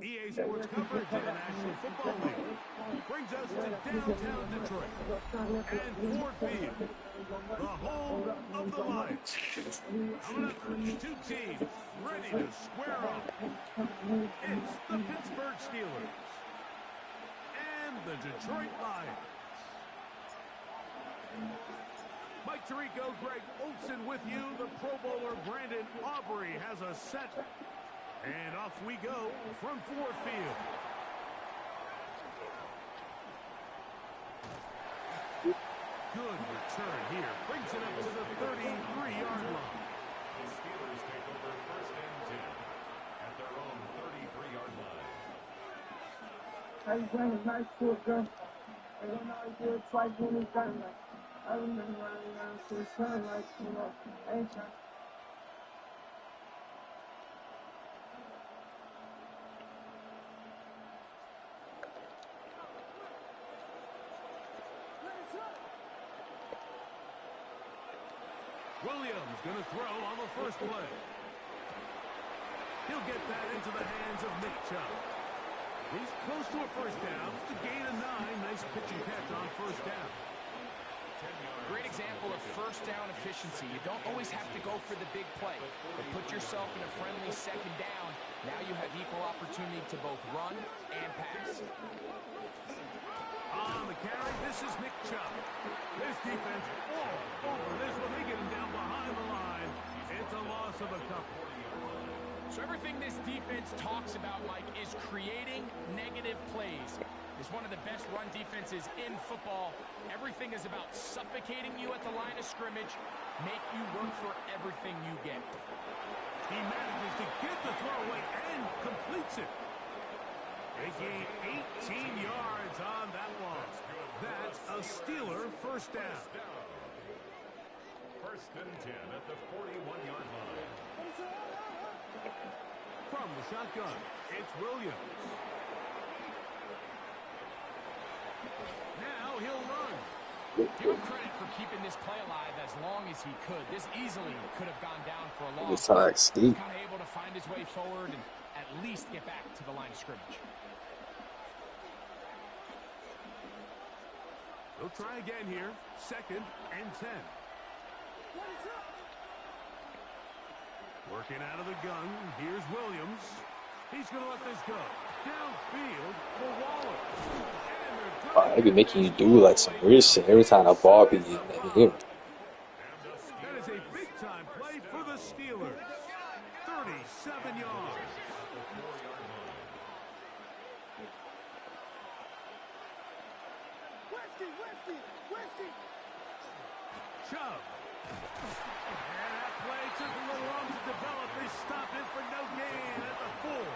EA Sports coverage of the National Football League brings us to downtown Detroit and Ford Field, the home of the Lions. Coming up, two teams ready to square up. It's the Pittsburgh Steelers and the Detroit Lions. Mike Tirico, Greg Olsen with you. The Pro Bowler Brandon Aubrey has a set. And off we go from Ford Field. Good return here. Brings it up to the 33-yard line. The Steelers take over first and 10 at their own 33-yard line. How you playing? Nice foot, girl. And when I do it twice when it's done, like, I remember running around to the sun, like, you know, ain't trying. Williams going to throw on the first play. He'll get that into the hands of Nick Chubb. He's close to a first down. It's a gain of 9. Nice pitch and catch on first down. Great example of first down efficiency. You don't always have to go for the big play, but put yourself in a friendly second down. Now you have equal opportunity to both run and pass. On the carry, this is Nick Chubb. This defense all over this one. They get him down behind the line. It's a loss of a couple. So everything this defense talks about, Mike, is creating negative plays. It's one of the best run defenses in football. Everything is about suffocating you at the line of scrimmage, make you work for everything you get. He manages to get the throw away and completes it. They gain 18 yards on that one. That's a Steeler first down. First and 10 at the 41-yard line. From the shotgun, it's Williams. Now he'll run. Give him credit for keeping this play alive as long as he could. This easily could have gone down for a long time. He's kind of able to find his way forward and at least get back to the line of scrimmage. We'll try again here. Second and 10. Working out of the gun. Here's Williams. He's going to let this go. Downfield for Waller. They be making you do like some weird shit every time the ball be in here. That is a big-time play for the Steelers. 37 yards. Chubb. And that play took a little long to develop. They stopped it for no gain at the 4.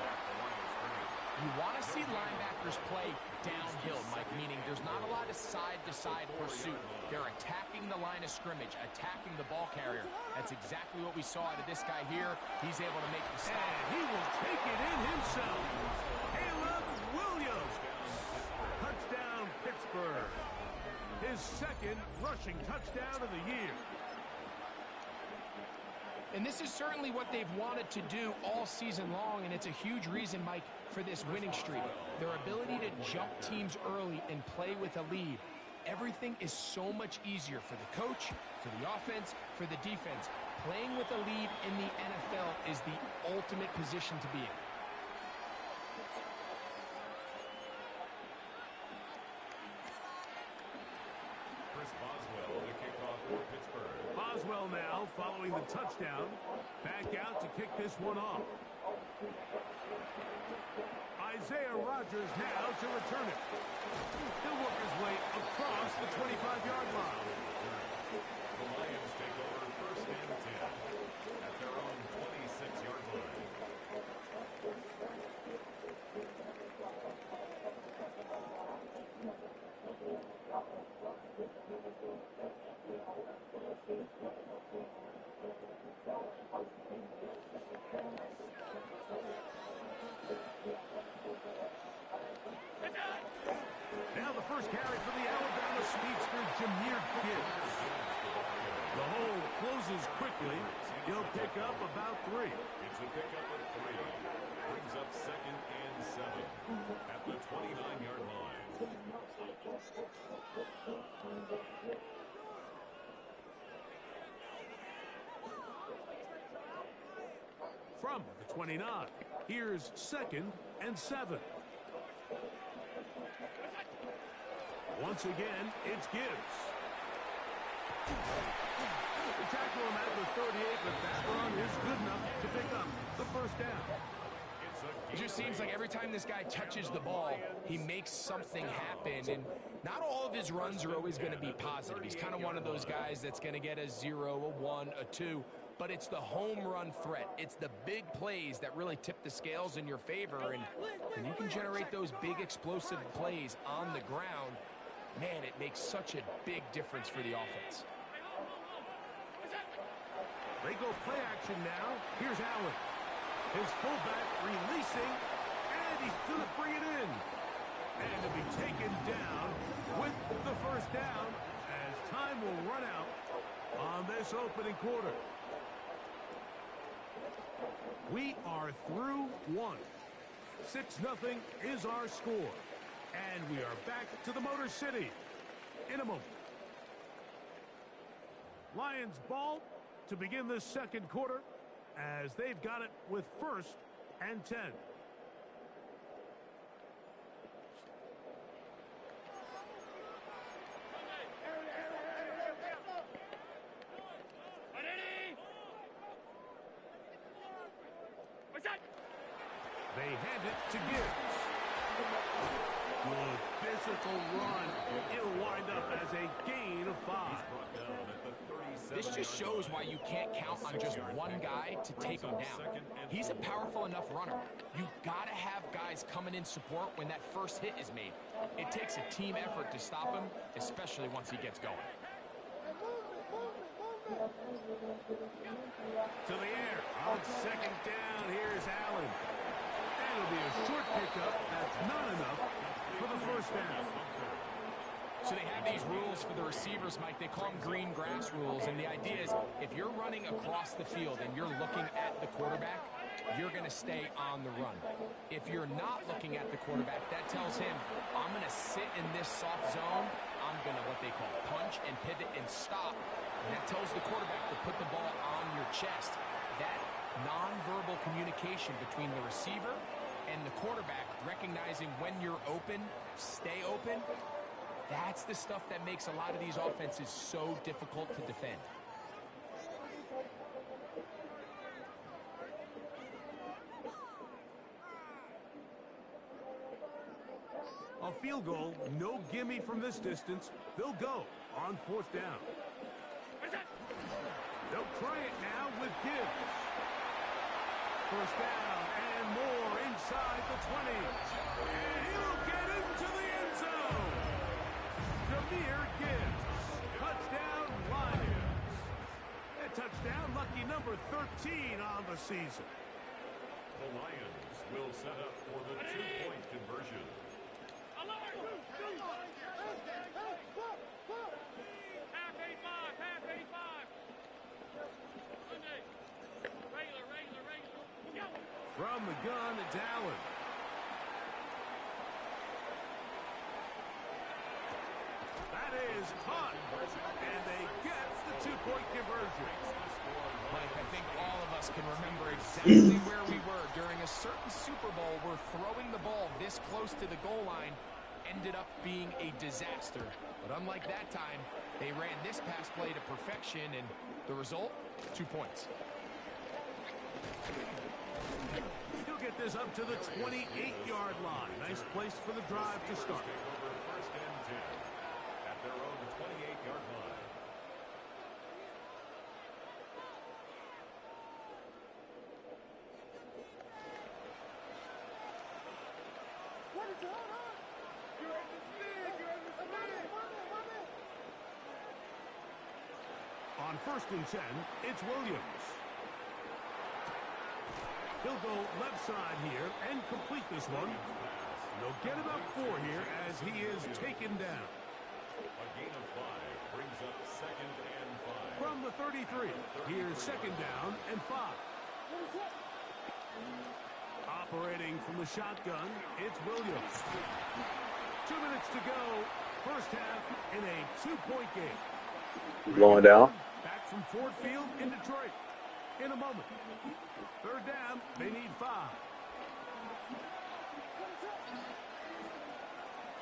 You want to see linebackers play downhill, Mike, meaning there's not a lot of side-to-side pursuit. They're attacking the line of scrimmage, attacking the ball carrier. That's exactly what we saw out of this guy here. He's able to make the stop. And he will take it in himself. Caleb Williams. Touchdown, Pittsburgh. His second rushing touchdown of the year. And this is certainly what they've wanted to do all season long, and it's a huge reason, Mike, for this winning streak. Their ability to jump teams early and play with a lead. Everything is so much easier for the coach, for the offense, for the defense. Playing with a lead in the NFL is the ultimate position to be in. Boswell now following the touchdown. Back out to kick this one off. Isaiah Rodgers now to return it. He'll work his way across the 25-yard line. The Lions take over first and 10 at their own 26-yard line. Now the first carry for the Alabama speedster, Jahmyr Gibbs. closes quickly. He'll pick up about 3. It's a pickup of 3. Brings up 2nd and 7 at the 29-yard line. From the 29, here's 2nd and 7. Once again, it's Gibbs. They tackle him at the 38, but that run is good enough to pick up the first down. It just seems like every time this guy touches the ball, he makes something happen, and not all of his runs are always going to be positive. He's kind of one of those guys that's going to get a 0, a 1, a 2, but it's the home run threat. It's the big plays that really tip the scales in your favor, and when you can generate those big explosive plays on the ground, man, it makes such a big difference for the offense. They go play action now. Here's Allen. His fullback releasing, and he's going to bring it in. And to be taken down with the first down as time will run out on this opening quarter. We are through 1. 6-0 is our score. And we are back to the Motor City in a moment. Lions ball to begin this second quarter as they've got it with 1st and 10. They hand it to Gibbs. Good physical run. It'll wind up as a gain of 5. This just shows why you can't count on just one guy to take him down. He's a powerful enough runner. You gotta have guys coming in support when that first hit is made. It takes a team effort to stop him, especially once he gets going. To the air. On 2nd down, here's Allen. That'll be a short pickup. That's not enough for the first down. So they have these rules for the receivers, Mike. They call them green grass rules. And the idea is if you're running across the field and you're looking at the quarterback, you're going to stay on the run. If you're not looking at the quarterback, that tells him, I'm going to sit in this soft zone. I'm going to what they call punch and pivot and stop. And that tells the quarterback to put the ball on your chest. That nonverbal communication between the receiver and the quarterback, recognizing when you're open, stay open, that's the stuff that makes a lot of these offenses so difficult to defend. A field goal, no gimme from this distance. They'll go on 4th down. They'll try it now with Gibbs. First down and more inside the 20. And he'll get into the end zone. Gibbs. Touchdown, Lions. A touchdown, lucky number 13 on the season. The Lions will set up for the 2-point conversion. From the gun, it's Allen. That is caught, and they get the 2-point conversion. Mike, I think all of us can remember exactly where we were during a certain Super Bowl where throwing the ball this close to the goal line ended up being a disaster. But unlike that time, they ran this pass play to perfection, and the result, 2 points. He'll get this up to the 28-yard line. Nice place for the drive to start. Over 1st and 10 at their own 28-yard line. What is going on? You're in the spin. You're in the spin. On 1st and 10, it's Williams. He'll go left side here and complete this one. And they'll get about 4 here as he is taken down. A gain of 5 brings up 2nd and 5. From the the 33. Here's second down and 5. Operating from the shotgun, it's Williams. 2 minutes to go. First half in a 2-point game. Blowing down. Back from Ford Field in Detroit. In a moment. Third down, they need 5.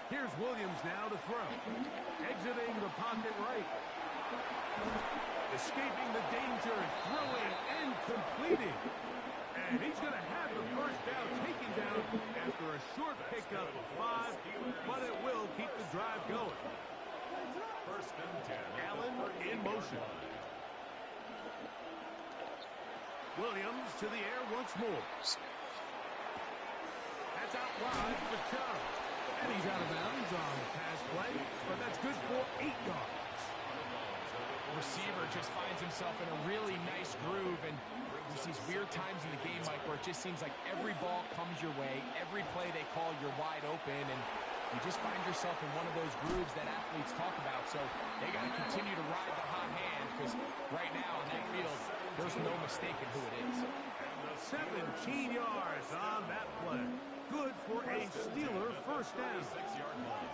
Here's Williams now to throw. Exiting the pocket right. Escaping the danger, throwing and completing. And he's going to have the first down taken down after a short pickup of 5, but it will keep the drive going. First and 10. Allen in motion. Williams to the air once more. That's out wide for Chubb. And he's out of bounds on the pass play, but that's good for 8 yards. Receiver just finds himself in a really nice groove, and there's these weird times in the game, Mike, where it just seems like every ball comes your way, every play they call, you're wide open, and you just find yourself in one of those grooves that athletes talk about. So they got to continue to ride the hot hand, because right now on that field, there's no mistaking who it is. 17 yards on that play. Good for a Steeler first down. 6-yard line.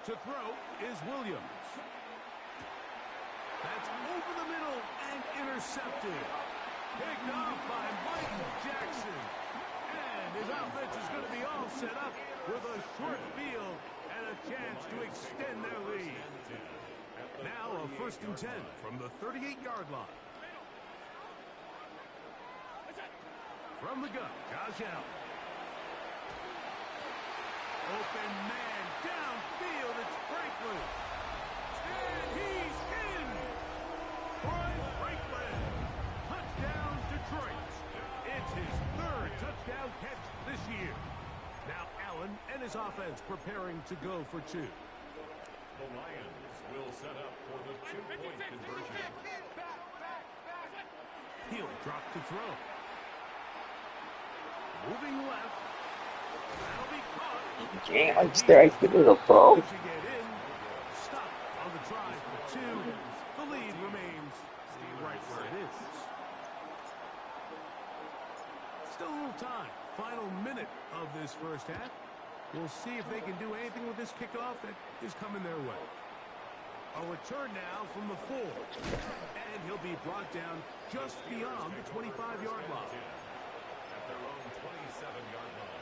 To throw is Williams. That's over the middle and intercepted. Picked off by Mike Jackson. And his offense is going to be all set up with a short field and a chance to extend their lead. Now a first and 10 from the 38-yard line. From the gun, Josh Allen. Open man downfield, it's Franklin. And he's in. Troy Franklin. Touchdown, Detroit. It's his 3rd touchdown catch this year. Now Allen and his offense preparing to go for 2. The Lions will set up for the 2-point conversion. He'll drop to throw. Moving left. That'll be caught. Damn, I'm staring through the ball. To get in. Stop on the try for 2. The lead remains right where it is. Still a little time. Final minute of this first half. We'll see if they can do anything with this kickoff that is coming their way. A return now from the 4. And he'll be brought down just beyond the 25-yard line. At their own 27-yard line.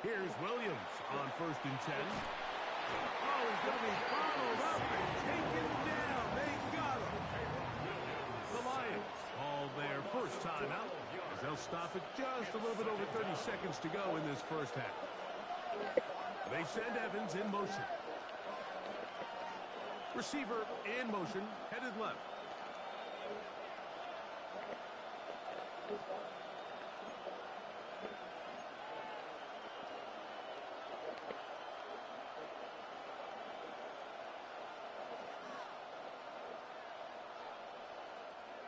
Here's Williams on first and 10. Oh, he's going to be followed up and taken down. They got him. The Lions all their first time out as they'll stop it just a little bit over 30 seconds to go in this first half. They send Evans in motion. Receiver in motion, headed left.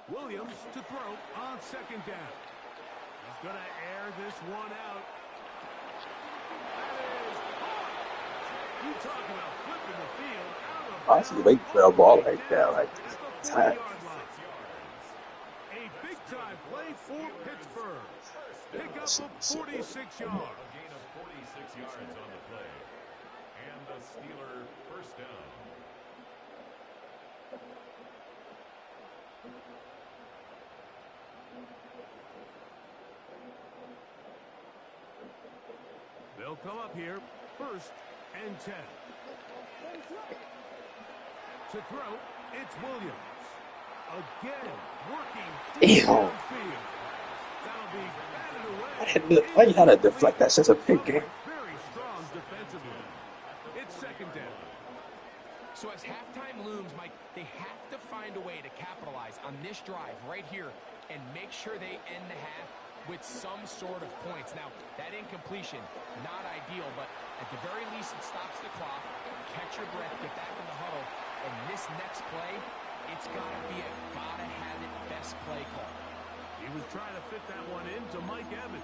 Williams to throw on second down. He's going to air this one out. That is caught. You talk about flipping the field out of I see wait for a ball like that, like time. A big-time play for Pittsburgh. Pick up of 46 yards. A gain of 46 yards on the play. And the Steeler first down. They'll come up here, first and 10. To throw, it's Williams. Again, working Ew. downfield. That'll be batted away. Why you had to deflect that since a big game? Very strong defensively. It's second down. So as halftime looms, Mike, they have to find a way to capitalize on this drive right here and make sure they end the half with some sort of points. Now, that incompletion, not ideal, but At the very least, it stops the clock. Catch your breath, get back in the huddle, and this next play, it's got to be a gotta-have-it best play call. He was trying to fit that one into Mike Evans.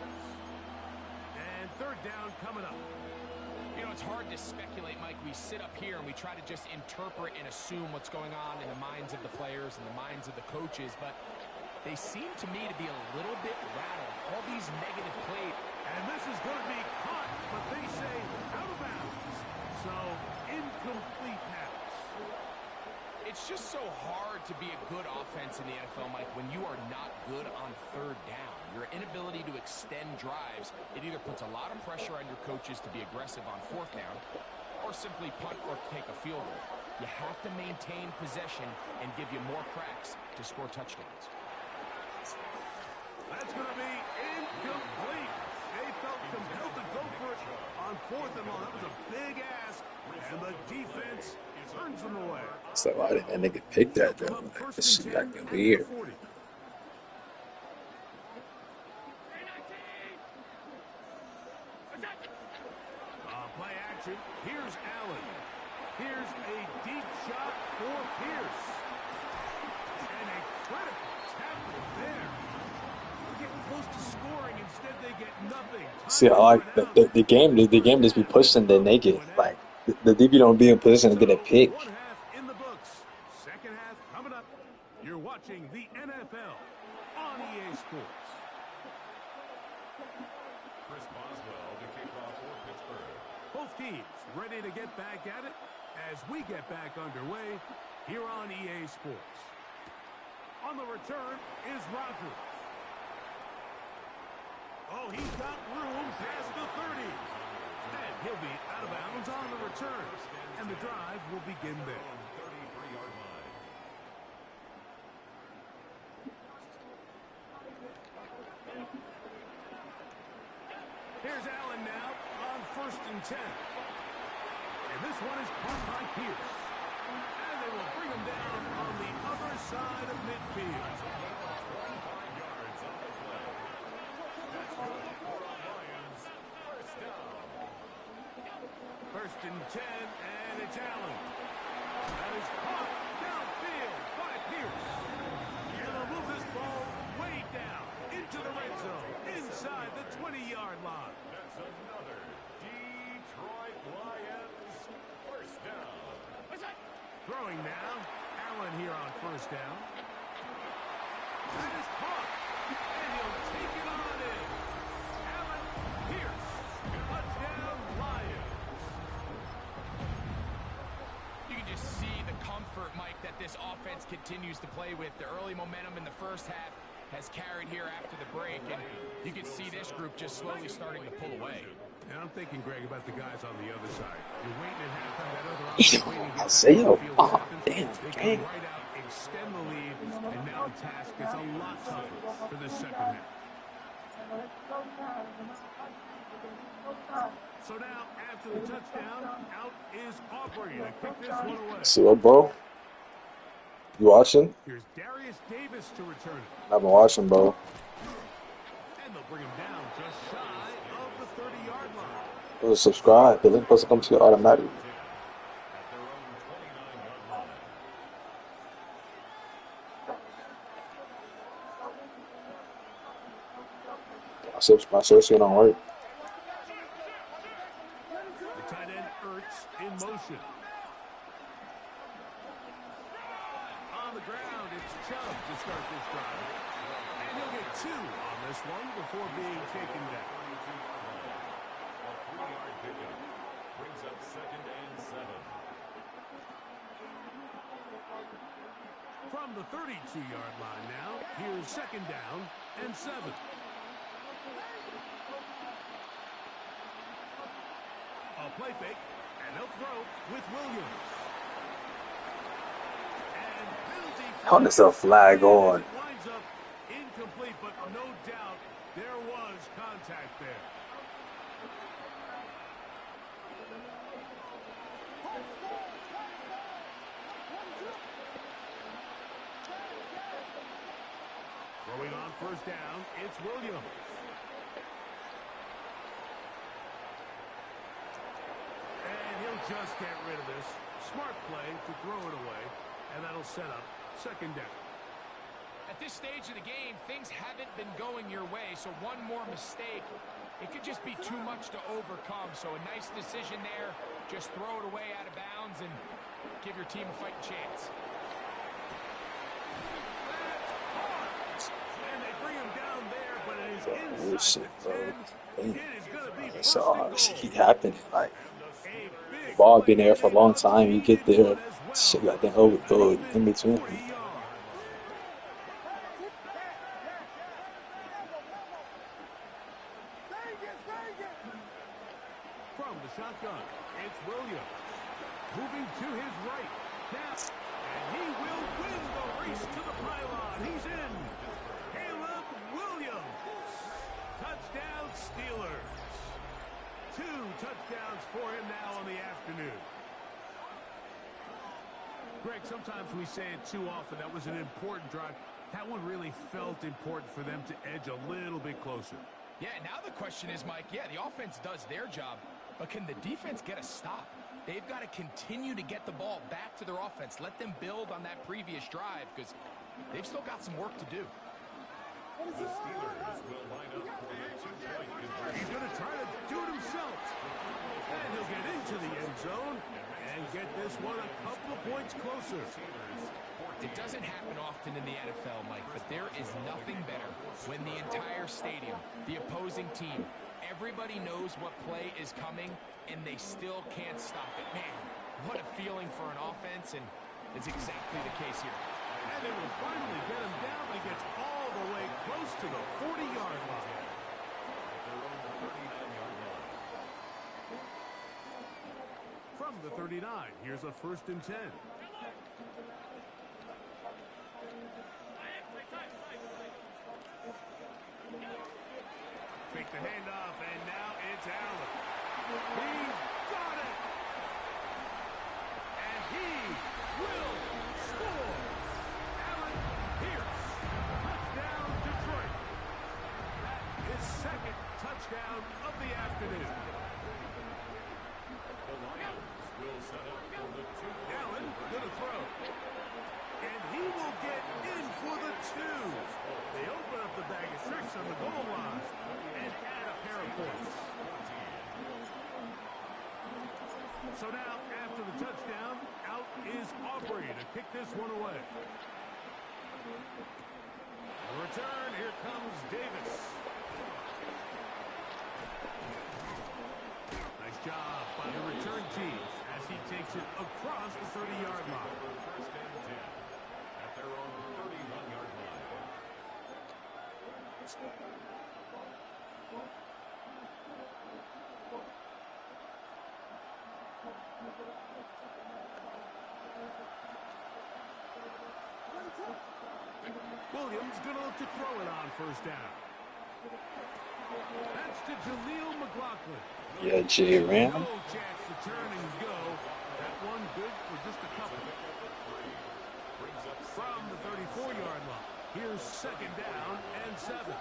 And third down coming up. You know, it's hard to speculate, Mike. We sit up here and we try to just interpret and assume what's going on in the minds of the players and the minds of the coaches, but they seem to me to be a little bit rattled. All these negative plays. And this is going to be caught, but they say out of bounds. So, incomplete pass. It's just so hard to be a good offense in the NFL, Mike, when you are not good on third down. Your inability to extend drives, it either puts a lot of pressure on your coaches to be aggressive on fourth down or simply punt or take a field goal. You have to maintain possession and give you more cracks to score touchdowns. That's going to be incomplete. They felt compelled to go for it on fourth and long. That was a big ask, and the defense turns them away. It's like, why didn't that nigga pick that though? Like, this shit got weird. Play action. Here's Allen. Here's a deep shot for Pierce. And a critical tackle there. They're getting close to scoring. Instead, they get nothing. See, I like the game just be pushing the naked. Like the DB don't be in position to get a pick. One half in the books. Second half coming up. You're watching the NFL on EA Sports. Chris Boswell to kick off for Pittsburgh. Both teams ready to get back at it as we get back underway here on EA Sports. On the return is Rodgers. Oh, he's got room past the 30. And he'll be out of bounds on the return. And the drive will begin there. 33-yard line. Here's Allen now on 1st and 10. And this one is caught by Pierce. And they will bring him down on the other side of midfield. 25 yards on the play. That's good for the Lions. First down. 1st and 10, and it's Allen. That is caught downfield by Pierce. And they'll move this ball way down into the red zone, inside the 20-yard line. That's another Detroit Lions first down. Throwing now, Allen here on 1st down. That is caught, and he'll take it on in. Allen, Pierce, touchdown Lions. You can just see the comfort, Mike, that this offense continues to play with. The early momentum in the first half has carried here after the break, and you can see this group just slowly starting to pull away. And I'm thinking, Greg, about the guys on the other side. You're waiting at halftime, that other offense waiting to get Isaiah, the field oh, happens. damn, They dang. come right out, extend the lead, and now the task gets a lot tougher for this second half. So now, after the touchdown, out is Aubrey to kick this one away. See what, bro? You watching? Here's Darius Davis to return it. I've been watching, bro. And they'll bring him down just shy of the 30-yard line. Subscribe. The link supposed to come to you automatically. At their own 29-yard line. My associate don't work. The tight end Ertz in motion. On the ground, it's Chubb to start this drive. And he'll get 2 on this one before being taken down. A 3-yard pickup brings up 2nd and 7. From the 32-yard line now, here's 2nd down and 7. A play fake, and they'll throw with Williams. And penalty How does a flag on? It winds up incomplete, but no doubt there was contact there. Throwing on 1st down, it's Williams. just get rid of this. Smart play to throw it away, and that'll set up second down. At this stage of the game, things haven't been going your way, so one more mistake, it could just be too much to overcome. So a nice decision there. Just throw it away out of bounds and give your team a fighting chance. And they bring him down there, but it is inside the 10. It is going to be first So and goal. keep happening. Like A big ball play been there for a long time. You get needed there, one as well. shit got that overload in between. 40 yards. From the shotgun, it's Williams. Moving to his right. Now, and he will win the race to the pylon. He's in. Caleb Williams. Touchdown Steelers. 2 touchdowns for him now on the afternoon. Greg, sometimes we say it too often. That was an important drive. That one really felt important for them to edge a little bit closer. Yeah, now the question is, Mike, yeah, the offense does their job, but can the defense get a stop? They've got to continue to get the ball back to their offense. Let them build on that previous drive because they've still got some work to do. The Steelers will line up for the 2-point conversion. He's going to try to do it himself. And he'll get into the end zone and get this one a couple of points closer. It doesn't happen often in the NFL, Mike, but there is nothing better when the entire stadium, the opposing team, everybody knows what play is coming, and they still can't stop it. Man, what a feeling for an offense, and it's exactly the case here. And they will finally get him down. He gets all the way close to the 40-yard line. From the 39, here's a 1st and 10. Fake the handoff, and now it's Allen. He's got it! And he will score! Allen Pierce, touchdown Detroit. That is 2nd touchdown of the afternoon. The Lions will set up for the 2-point Allen conversion. gonna throw. And he will get in for the 2. They open up the bag of tricks on the goal line and add a pair of points. So now, after the touchdown, out is Aubrey to kick this one away. The return, here comes Davis. Nice job by the return team as he takes it across the 30-yard line. 1st and 10 at their own 31-yard line. Williams going to look to throw it on 1st down. That's to Jaleel McLaughlin. Yeah, J Ram. No chance to turn and go. That one good for just a couple. From the 34-yard line, here's 2nd down and 7.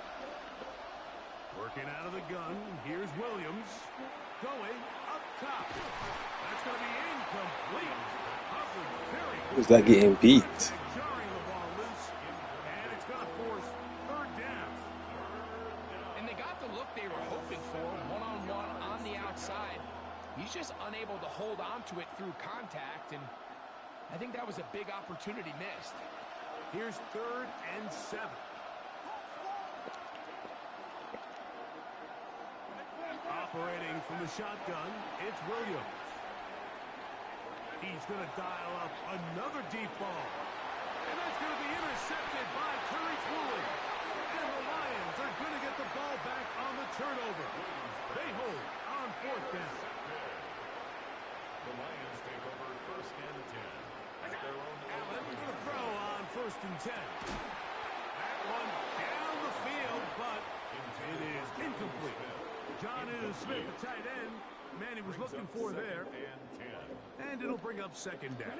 Working out of the gun, here's Williams. Going up top. That's going to be incomplete. Hubbard very Who's that getting beat? jarring the ball loose, and it's going to force 3rd down. And they got the look they were hoping for, one-on-one on the outside. He's just unable to hold on to it through contact, and I think that was a big opportunity missed. Here's 3rd and 7. Operating from the shotgun, it's Williams. He's going to dial up another deep ball. And that's going to be intercepted by Curry Woolley. And the Lions are going to get the ball back on the turnover. They hold on 4th down. The Lions take over 1st and 10 at their own. Allen going to throw on 1st and 10. That one down the field, but it is incomplete. John Smith, the tight end, man he was looking for there. And it'll bring up 2nd down.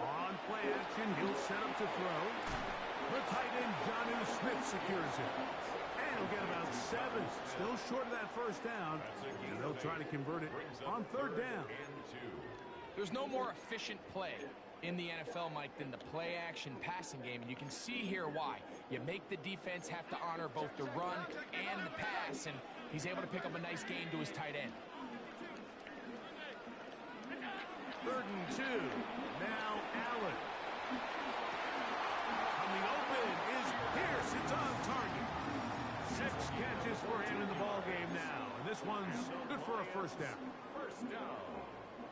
On play action, he'll set up to throw. The tight end, John Smith, secures it. And he'll get about 7. Still short of that first down. And they'll try to convert it on 3rd down. There's no more efficient play in the NFL, Mike, than the play-action passing game. And you can see here why. You make the defense have to honor both the run and the pass, and he's able to pick up a nice gain to his tight end. 3rd and 2. Now Allen. Coming open is Pierce. It's on target. 6 catches for him in the ball game now. And this one's good for a 1st down.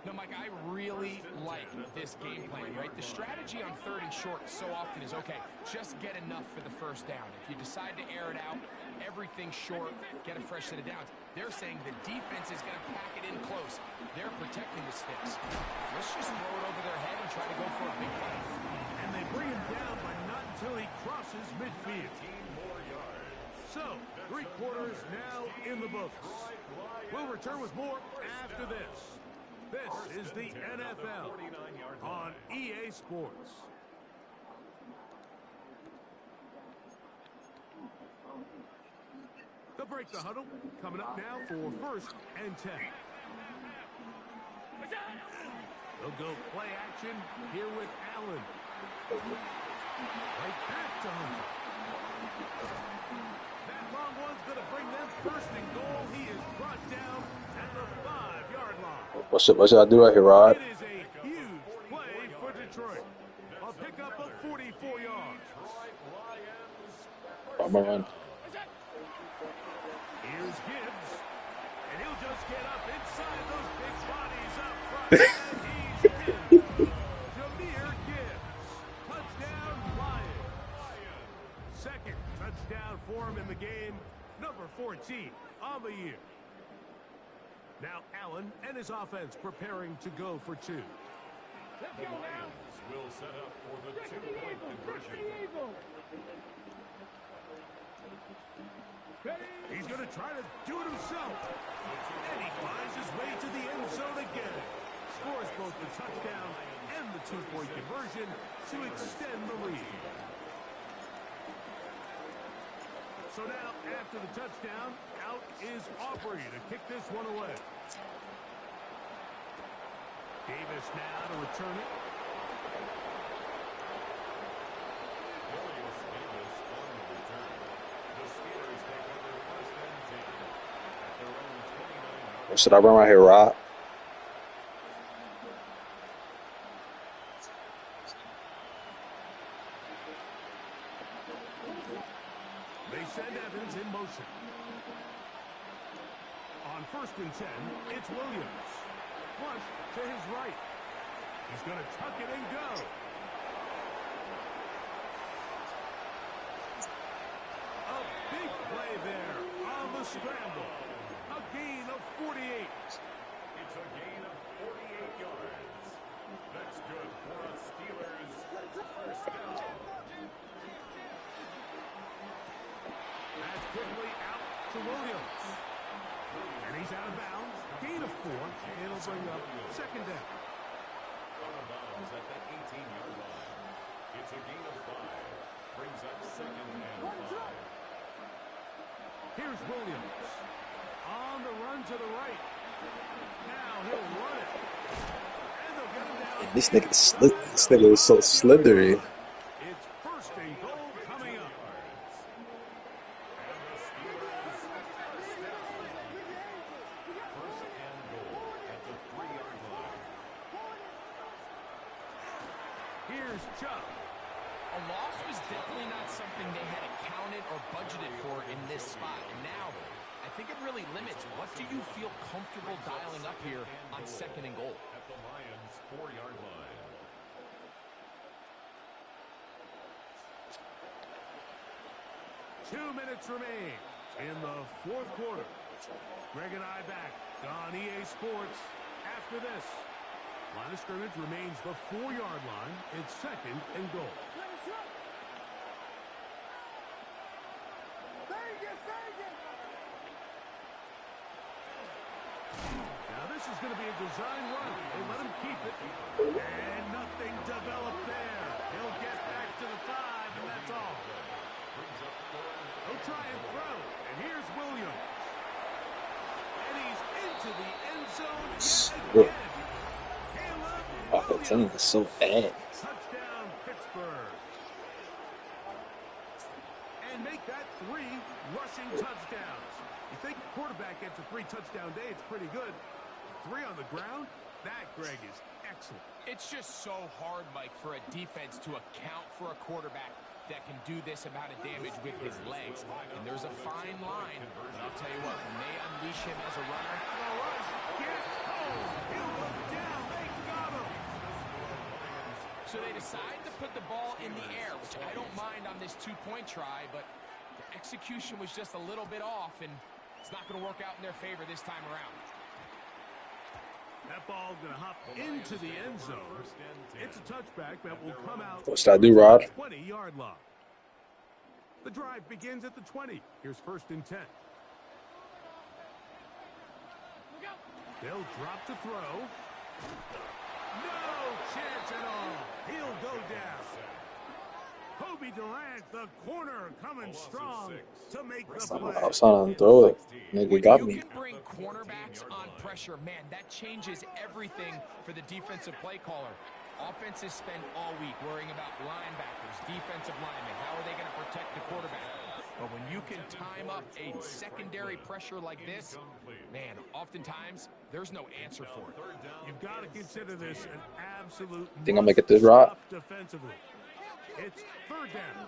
No, Mike, I really like this game plan, right? The strategy on 3rd and short so often is, okay, just get enough for the 1st down. If you decide to air it out, everything short, get a fresh set of downs. They're saying the defense is going to pack it in close. They're protecting the sticks. Let's just throw it over their head and try to go for a big play. And they bring him down, but not until he crosses midfield. So, 3 quarters now in the books. We'll return with more after this. This is the NFL on EA Sports. They'll break the huddle. Coming up now for 1st and 10. They'll go play action here with Allen. Right back to Hunter. That long one's going to bring them 1st and goal. He is brought down at the 5-yard line. What should I do right here, Rod? It is a huge play for Detroit. A pickup of 44 yards. I'm gonna run. Here's Gibbs. And he'll just get up inside those big bodies up front. And he's in. Jahmyr Gibbs. Touchdown, Lions. 2nd touchdown for him in the game. Number 14 on the year. Now Allen and his offense preparing to go for 2. The Lions will set up for the 2-point conversion. He's going to try to do it himself. And he finds his way to the end zone again. Scores both the touchdown and the 2-point conversion to extend the lead. So now, after the touchdown, out is Aubrey to kick this one away. Davis now to return it. Davis on the return. The Steelers take over 1st and 10 at their own 29-yard. Should I run right here, Rod? They send Evans in motion. On 1st and 10, it's Williams. Flush to his right. He's going to tuck it and go. A big play there on the scramble. A gain of 48. It's a gain of 48 yards. That's good for a Steelers 1st down. That's quickly out to Williams. And he's out of bounds. Gain of 4. It'll bring up 2nd down. Out of bounds at the 18-yard line. It's a gain of 5. Brings up 2nd and 5. Here's Williams. On the run to the right. Now he'll run it. And they'll get him down. This nigga is so slithery. It's 1st and goal coming up. And the Steelers 1st down. 1st and goal at the 3-yard line. Here's Chubb. A loss was definitely not something they had accounted or budgeted for in this spot. And now, I think it really limits what do you feel comfortable dialing up here on 2nd and goal. At the Lions' 4-yard line. Two minutes remain in the 4th quarter. Greg and I back on EA Sports after this. Line of scrimmage remains the 4-yard line. It's 2nd and goal. Now this is going to be a design run. They let him keep it. And nothing developed there. He'll get back to the 5, and that's all. He'll try and throw. And here's Williams. And he's into the end zone yet again. Oh, the team is so bad. Touchdown, Pittsburgh. And make that 3 rushing touchdowns. You think the quarterback gets a 3-touchdown day, it's pretty good. 3 on the ground? That, Greg, is excellent. It's just so hard, Mike, for a defense to account for a quarterback that can do this amount of damage with his legs. And there's a fine line. But I'll tell you what, when they unleash him as a runner, He'll go down. They got him. so they decide to put the ball in the air, which I don't mind on this 2-point try, but the execution was just a little bit off, and it's not going to work out in their favor this time around. That ball's going to hop into the end zone. It's a touchback that will come out. What should I do, Rod? 20-yard line. The drive begins at the 20. Here's 1st and 10. They'll drop to throw. No chance at all. He'll go down. Kobe Durant, the corner, coming strong to make the play. I was trying to throw it. Nigga got You me. can bring cornerbacks on pressure, man, that changes everything for the defensive play caller. Offenses spend all week worrying about linebackers, defensive linemen. How are they going to protect the quarterback? But when you can time up a secondary pressure like this, man, oftentimes there's no answer for it. You've got to consider this an absolute Think I'm gonna get this right. defensively. It's 3rd down.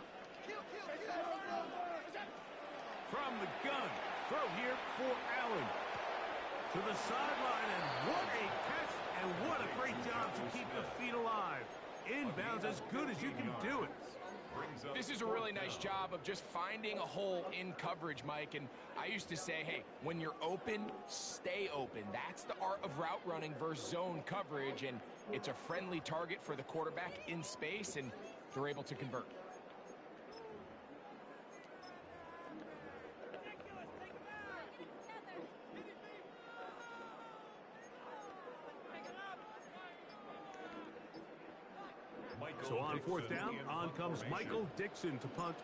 From the gun, throw here for Allen. To the sideline, and what a catch, and what a great job to keep the feet alive. Inbounds as good as you can do it. This is a really nice job of just finding a hole in coverage, Mike. And I used to say, hey, when you're open, stay open. That's the art of route running versus zone coverage. And it's a friendly target for the quarterback in space, and they're able to convert. So on 4th down, on comes Michael Dixon to punt.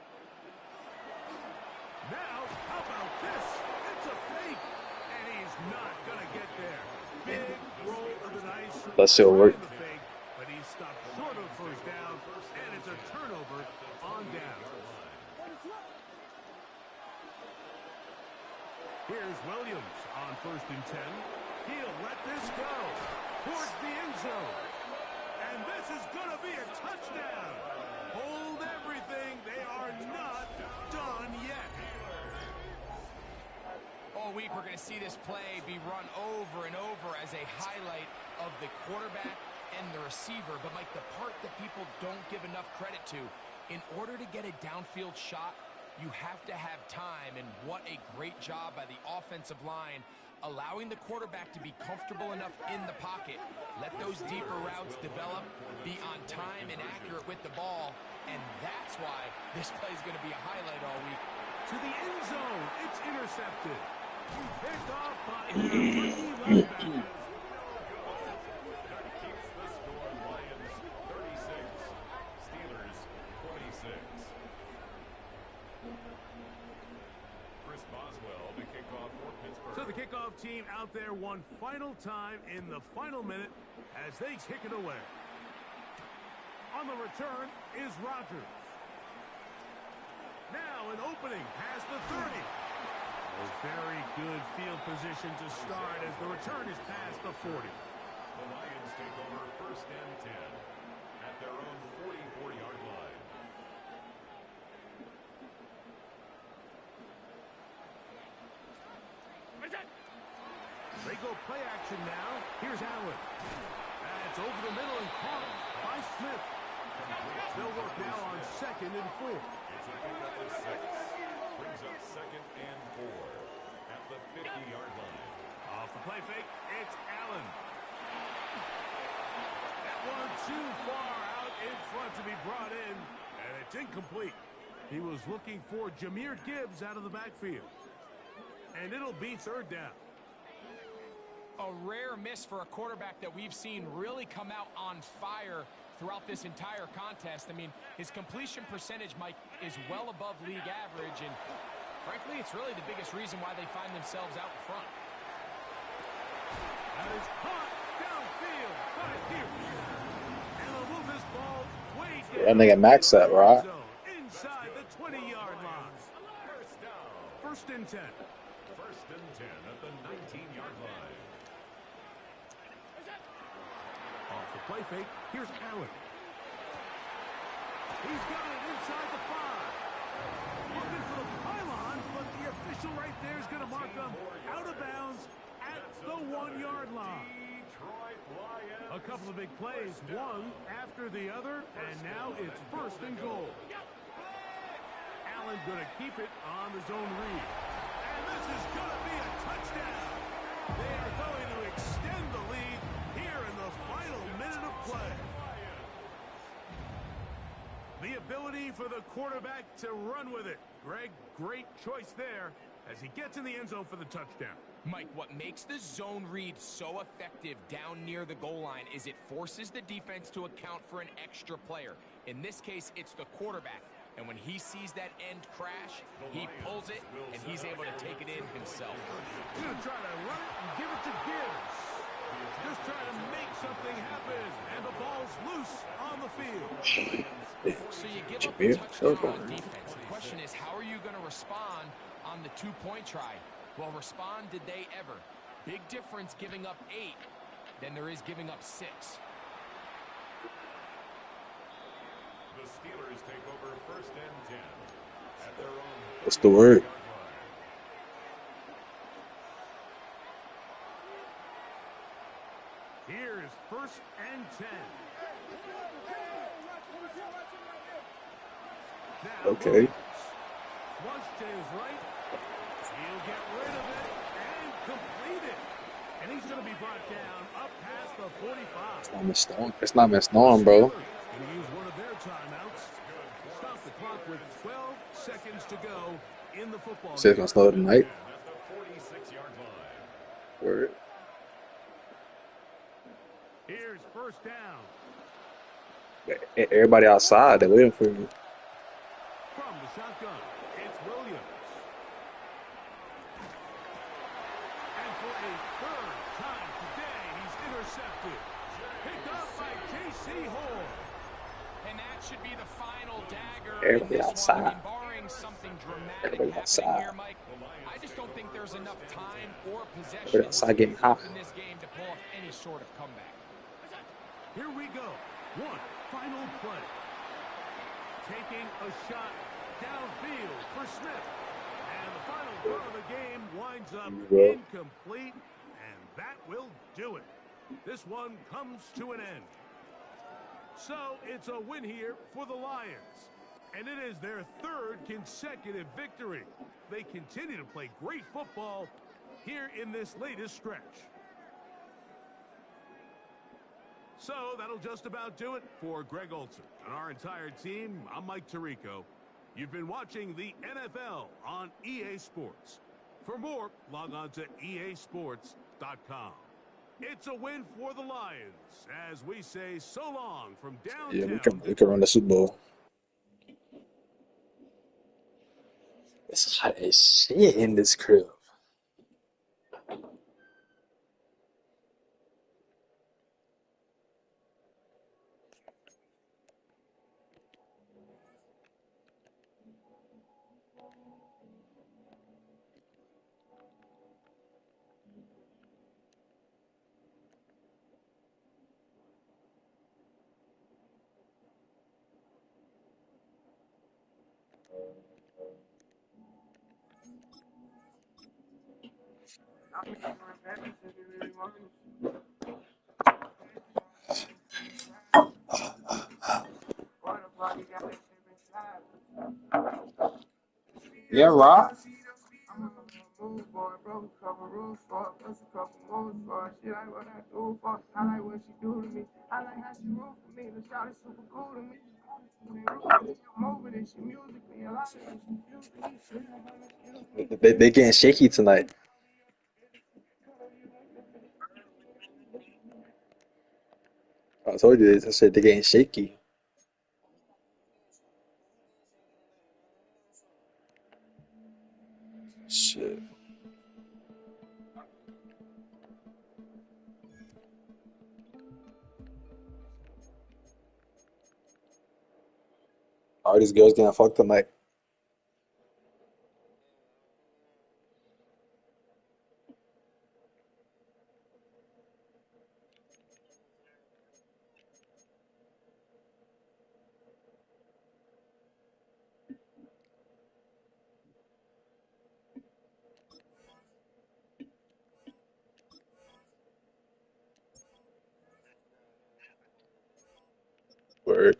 Now, how about this? It's a fake, and he's not going to get there. Big roll of the dice. Let's see what works. But he's stopped short of 1st down, and it's a turnover on down. Here's Williams on 1st and 10. He'll let this go towards the end zone. And this is going to be a touchdown. Hold everything. They are not done yet. All week we're going to see this play be run over and over as a highlight of the quarterback and the receiver. But, Mike, the part that people don't give enough credit to, in order to get a downfield shot, you have to have time. And what a great job by the offensive line, allowing the quarterback to be comfortable enough in the pocket, let those deeper routes develop, be on time and accurate with the ball, and that's why this play is going to be a highlight all week. To the end zone, it's intercepted. Picked off by the rookie linebacker. That keeps the score. Lions 36, Steelers 26. Chris Boswell, the kickoff for Pittsburgh. So the kickoff team out there one final time in the final minute as they kick it away. On the return is Rodgers. Now an opening past the 30. A very good field position to start as the return is past the 40. The Lions take over 1st and 10 at their own 44-yard line. They go play action now. Here's Allen. That's over the middle and caught by Smith. They'll work now on 2nd and 4. It's a pickup of 6. Brings up 2nd and 4 at the 50-yard line. Off the play fake, it's Allen. That one too far out in front to be brought in, and it's incomplete. He was looking for Jahmyr Gibbs out of the backfield. And it'll be 3rd down. A rare miss for a quarterback that we've seen really come out on fire throughout this entire contest. I mean, his completion percentage, Mike, is well above league average, and frankly, it's really the biggest reason why they find themselves out in front. That is caught downfield by Pierce. And they'll move this ball way down. That nigga Max up, right? Inside the 20-yard line. First down. First and 10. First and 10 at the 19-yard line. Off the play fake, here's Allen. He's got it inside the 5. Looking for the pylon, but the official right there is going to mark him out of bounds at the 1-yard line. Detroit Lions. A couple of big plays, one after the other, and now it's first and goal. Allen going to keep it on the zone read. And this is going to be a touchdown. They are going to extend the lead here in the final minute of play. The ability for the quarterback to run with it. Greg, great choice there as he gets in the end zone for the touchdown. Mike, what makes the zone read so effective down near the goal line is it forces the defense to account for an extra player. In this case, it's the quarterback. And when he sees that end crash, he pulls it, and he's able to take it in himself. He's going to try to run it and give it to Gibbs. Just trying to make something happen, and the ball's loose on the field. So you give up a touchdown on defense. The question is, how are you going to respond on the two-point try? Well, respond did they ever? Big difference giving up 8 than there is giving up 6. The Steelers take over first and 10 at their own. What's the word? Here's first and 10. Now, Okay. flush to his right. He'll get rid of it and complete it. And he's going to be brought down up past the 45. It's not Miss Norm, bro. Going to use one of their timeouts. Stop the clock with 12 seconds to go in the football Says it's gonna slow tonight. At the 46-yard line. Word. Here's first down. Everybody outside, they're waiting for you. From the shotgun, it's Williams. And for a third time today, he's intercepted. Picked up by J.C. Hall. And that should be the final dagger. Everybody in this outside. one. I mean, barring something dramatic Everybody happening outside. here, Mike, I just don't think there's enough time or possession Everybody outside getting hot. in this game to pull off any sort of comeback. Here we go. One final play. Taking a shot downfield for Smith. And the final throw of the game winds up incomplete. And that will do it. This one comes to an end. So it's a win here for the Lions. And it is their third consecutive victory. They continue to play great football here in this latest stretch. So that'll just about do it for Greg Olson and our entire team. I'm Mike Tirico. You've been watching the NFL on EA Sports. For more, log on to easports.com. It's a win for the Lions as we say so long from downtown. Yeah, we can run the Super Bowl. It's hot as shit in this crib. Yeah, Rob. Move, boy, bro, couple rules for it, plus a couple moves for it. She like what I do for it. I like what she do to me. I like how she roll for me. The shot is super cool to me. I'm over this. She musically a lot of it. They getting shaky tonight. I told you this. I said they're getting shaky. Shit. All these girls getting fucked tonight. Word.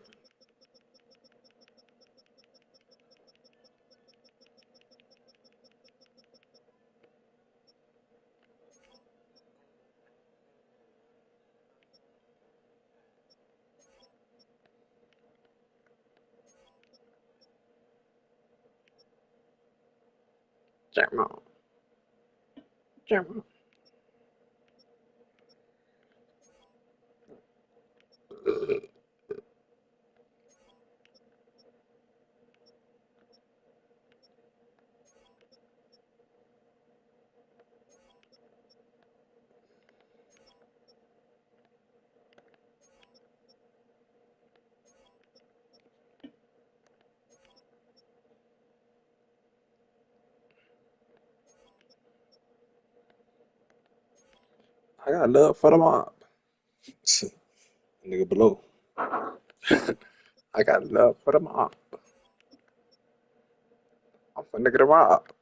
Jam Jam I got love for the mob. Nigga below. I got love for the mob. I'm finna get robbed.